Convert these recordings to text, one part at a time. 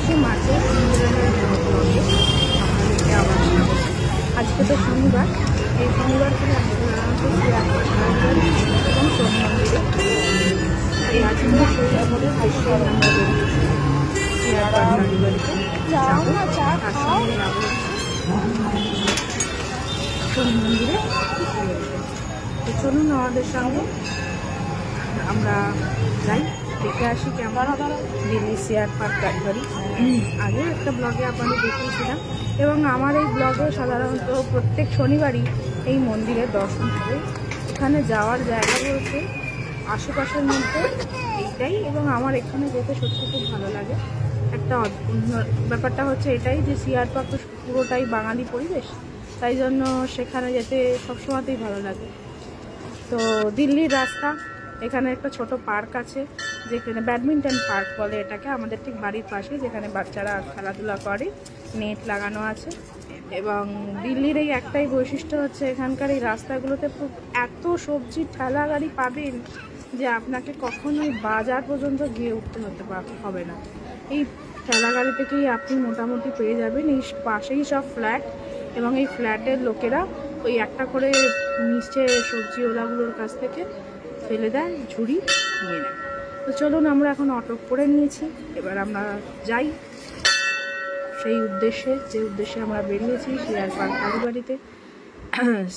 আসি মাঝে ব্লগে আপনাদেরকে আবার স্বাগত। আজকে তো শনিবার, এই শনিবার থেকে এবং সোম মন্দিরে এই আজকে আমাদের দৃশ্যে আমরা যাবো তার সঙ্গে যাবো সোম মন্দিরে। তো চলুন আমাদের সঙ্গে আমরা যাই, দেখে আসি কেমন দিল্লি সিআর পার্ক কালীবাড়ি। আগে একটা ব্লগে আপনাদের দেখিয়েছিলাম এবং আমার এই ব্লগে সাধারণত প্রত্যেক শনিবারই এই মন্দিরের দর্শন হবে। এখানে যাওয়ার জায়গা বলতে আশেপাশের মধ্যে এইটাই, এবং আমার এখানে যেতে সত্যি খুব ভালো লাগে। একটা অন্য ব্যাপারটা হচ্ছে এটাই যে সিআর পার্ক তো পুরোটাই বাঙালি পরিবেশ, তাই জন্য সেখানে যেতে সবসময়তেই ভালো লাগে। তো দিল্লির রাস্তা, এখানে একটা ছোট পার্ক আছে যেখানে ব্যাডমিন্টন পার্ক বলে এটাকে, আমাদের ঠিক বাড়ির পাশে, যেখানে বাচ্চারা খেলাধুলা করে, নেট লাগানো আছে। এবং দিল্লির এই একটাই বৈশিষ্ট্য হচ্ছে এখানকার এই রাস্তাগুলোতে এত সবজির ঠেলা গাড়ি পাবেন যে আপনাকে কখনোই বাজার পর্যন্ত গিয়ে উঠতে হবে না। এই ঠেলা গাড়ি থেকেই আপনি মোটামুটি পেয়ে যাবেন। এই পাশেই সব ফ্ল্যাট, এবং এই ফ্ল্যাটের লোকেরা ওই একটা করে নিচে সবজিওয়ালাগুলোর কাছ থেকে ফেলে দেয়, ঝুড়ি নিয়ে নেয়। তো চলুন, আমরা এখন অটো করে নিয়েছি, এবার আমরা যাই সেই উদ্দেশ্যে, যে উদ্দেশ্যে আমরা বেরিয়েছি, সিআর পার্ক কালীবাড়িতে।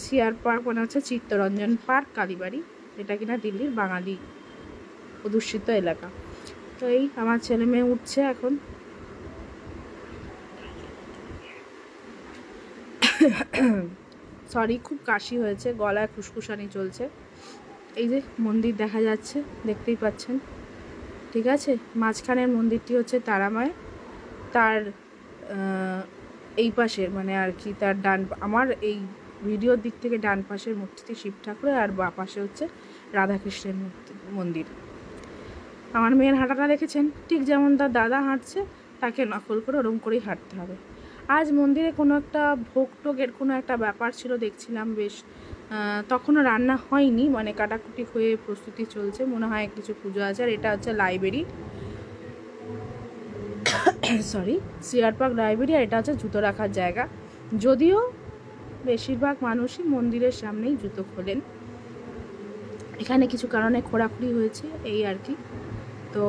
সিআর পার্ক মানে হচ্ছে চিত্তরঞ্জন পার্ক কালীবাড়ি, এটা কিনা দিল্লির বাঙালি অধ্যুষিত এলাকা। তো এই আমার ছেলে মেয়ে উঠছে এখন। সরি, খুব কাশি হয়েছে, গলায় খুসখুসানি চলছে। এই যে মন্দির দেখা যাচ্ছে, দেখতেই পাচ্ছেন, ঠিক আছে। মাঝখানের মন্দিরটি হচ্ছে তারামায়, তার এই পাশের মানে আর কি তার ডান, আমার এই ভিডিওর দিক থেকে ডান পাশের মূর্তিটি শিব ঠাকুরের, আর বাঁ পাশে হচ্ছে রাধাকৃষ্ণের মন্দির। আমার মেয়ের হাঁটাটা দেখেছেন, ঠিক যেমন তার দাদা হাঁটছে তাকে নকল করে ওরম করেই হাঁটতে হবে। আজ মন্দিরে কোনো একটা ভোগ টোগের কোনো একটা ব্যাপার ছিল দেখছিলাম, বেশ তখনও রান্না হয়নি, মানে কাটাকুটি হয়ে প্রস্তুতি চলছে, মনে হয় কিছু পুজো আছে। আর এটা হচ্ছে library, sorry, CR Park library. আর এটা হচ্ছে জুতো রাখার জায়গা, যদিও বেশিরভাগ মানুষই মন্দিরের সামনেই জুতো খোলেন। এখানে কিছু কারণে খোঁড়াখুড়ি হয়েছে, এই আর কি। তো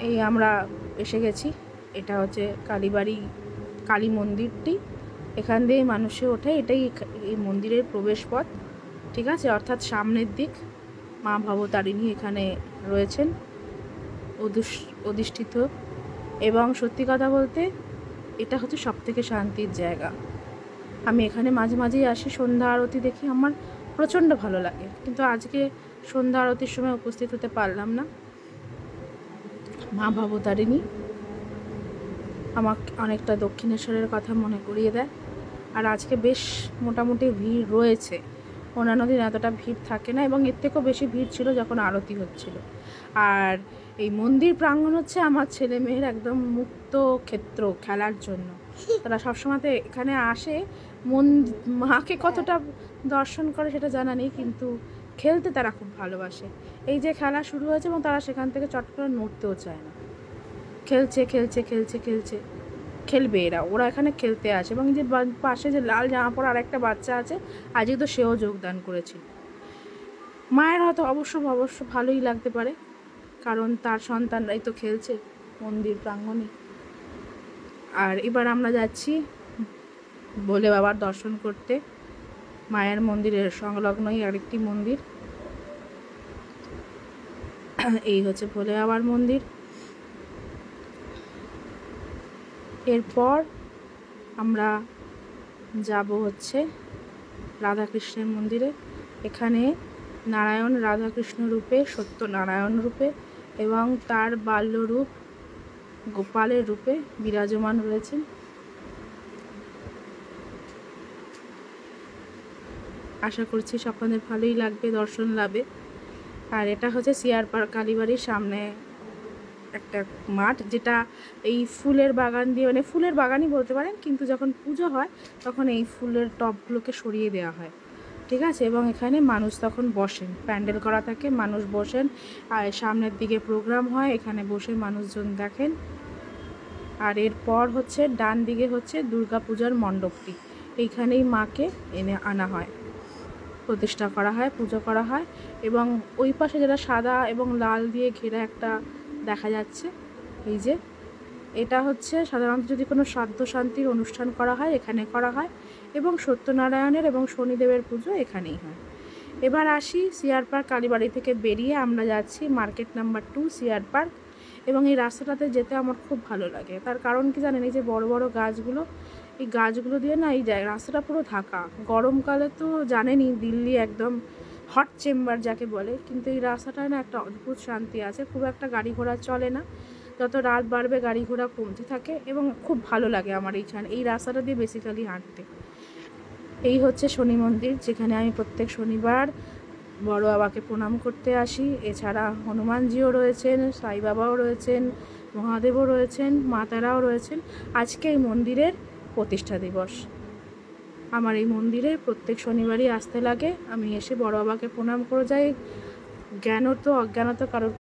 এই আমরা এসে গেছি, এটা হচ্ছে কালীবাড়ি কালী মন্দিরটি, এখান দিয়ে মানুষে ওঠে, এটাই এই মন্দিরের প্রবেশ পথ, ঠিক আছে। অর্থাৎ সামনের দিক মা ভবতারিণী এখানে রয়েছেন অধিষ্ঠিত। এবং সত্যি কথা বলতে এটা হচ্ছে সবথেকে শান্তির জায়গা। আমি এখানে মাঝে মাঝেই আসি, সন্ধ্যা আরতি দেখি, আমার প্রচণ্ড ভালো লাগে। কিন্তু আজকে সন্ধ্যা আরতির সময় উপস্থিত হতে পারলাম না। মা ভবতারিণী আমাকে অনেকটা দক্ষিণেশ্বরের কথা মনে করিয়ে দেয়। আর আজকে বেশ মোটামুটি ভিড় রয়েছে, অন্যান্য দিন এতটা ভিড় থাকে না, এবং এর থেকেও বেশি ভিড় ছিল যখন আরতি হচ্ছিল। আর এই মন্দির প্রাঙ্গণ হচ্ছে আমার ছেলে মেয়ের একদম মুক্ত ক্ষেত্র খেলার জন্য। তারা সবসময়তে এখানে আসে, মাকে কতটা দর্শন করে সেটা জানা নেই, কিন্তু খেলতে তারা খুব ভালোবাসে। এই যে খেলা শুরু হয়েছে এবং তারা সেখান থেকে চট করে নড়তেও চায় না, খেলছে খেলছে খেলছে খেলছে, খেলবে ওরা এখানে খেলতে আসে। এবং যে পাশে যে লাল জামা পরা আরেকটা বাচ্চা আছে, আজকে তো সেও যোগদান করেছিল। মায়ের হয়তো অবশ্য ভালোই লাগতে পারে, কারণ তার সন্তানরাই তো খেলছে মন্দির প্রাঙ্গণে। আর এবার আমরা যাচ্ছি ভোলে বাবার দর্শন করতে, মায়ের মন্দিরের সংলগ্নই আরেকটি মন্দির, এই হচ্ছে ভোলে বাবার মন্দির। এরপর আমরা যাব হচ্ছে রাধাকৃষ্ণের মন্দিরে। এখানে নারায়ণ রাধাকৃষ্ণ রূপে, সত্যনারায়ণ রূপে এবং তার বাল্যরূপ গোপালের রূপে বিরাজমান রয়েছেন। আশা করছি সকলের ভালোই লাগবে, দর্শন লাভে। আর এটা হচ্ছে সিআর পার্ক কালীবাড়ির সামনে একটা মাঠ, যেটা এই ফুলের বাগান দিয়ে, মানে ফুলের বাগানই বলতে পারেন, কিন্তু যখন পুজো হয় তখন এই ফুলের টবগুলোকে সরিয়ে দেওয়া হয়, ঠিক আছে। এবং এখানে মানুষ তখন বসেন, প্যান্ডেল করা থাকে, মানুষ বসেন, আর সামনের দিকে প্রোগ্রাম হয়, এখানে বসে মানুষজন দেখেন। আর এরপর হচ্ছে ডান দিকে হচ্ছে দুর্গা পূজার মণ্ডপটি, এইখানেই মাকে এনে আনা হয়, প্রতিষ্ঠা করা হয়, পুজো করা হয়। এবং ওই পাশে যেটা সাদা এবং লাল দিয়ে ঘেরা একটা দেখা যাচ্ছে, এই যে এটা হচ্ছে সাধারণত যদি কোনো শ্রাদ্ধ শান্তির অনুষ্ঠান করা হয় এখানে করা হয়, এবং সত্যনারায়ণের এবং শনিদেবের পুজো এখানেই হয়। এবার আসি সিআর পার্ক কালীবাড়ি থেকে বেরিয়ে আমরা যাচ্ছি মার্কেট নাম্বার 2 সিআর পার্ক। এবং এই রাস্তাটাতে যেতে আমার খুব ভালো লাগে, তার কারণ কি জানেন, এই যে বড় বড় গাছগুলো, এই গাছগুলো দিয়ে না এই রাস্তাটা পুরো ঢাকা। গরমকালে তো জানেনই দিল্লি একদম হট চেম্বার যাকে বলে, কিন্তু এই রাস্তাটায় না একটা অদ্ভুত শান্তি আছে, খুব একটা গাড়ি ঘোড়া চলে না, যত রাত বাড়বে গাড়ি ঘোড়া কমতে থাকে, এবং খুব ভালো লাগে আমার এই রাস্তাটা দিয়ে বেসিক্যালি হাঁটতে। এই হচ্ছে শনি মন্দির, যেখানে আমি প্রত্যেক শনিবার বড় বাবাকে প্রণাম করতে আসি। এছাড়া হনুমানজিও রয়েছেন, সাই বাবাও রয়েছেন, মহাদেবও রয়েছেন, মা তারাও রয়েছেন। আজকে এই মন্দিরের প্রতিষ্ঠা দিবস। আমার এই মন্দিরে প্রত্যেক শনিবারই আসতে লাগে, আমি এসে বড় বাবাকে প্রণাম করে যাই। জ্ঞানত অজ্ঞানত কারোর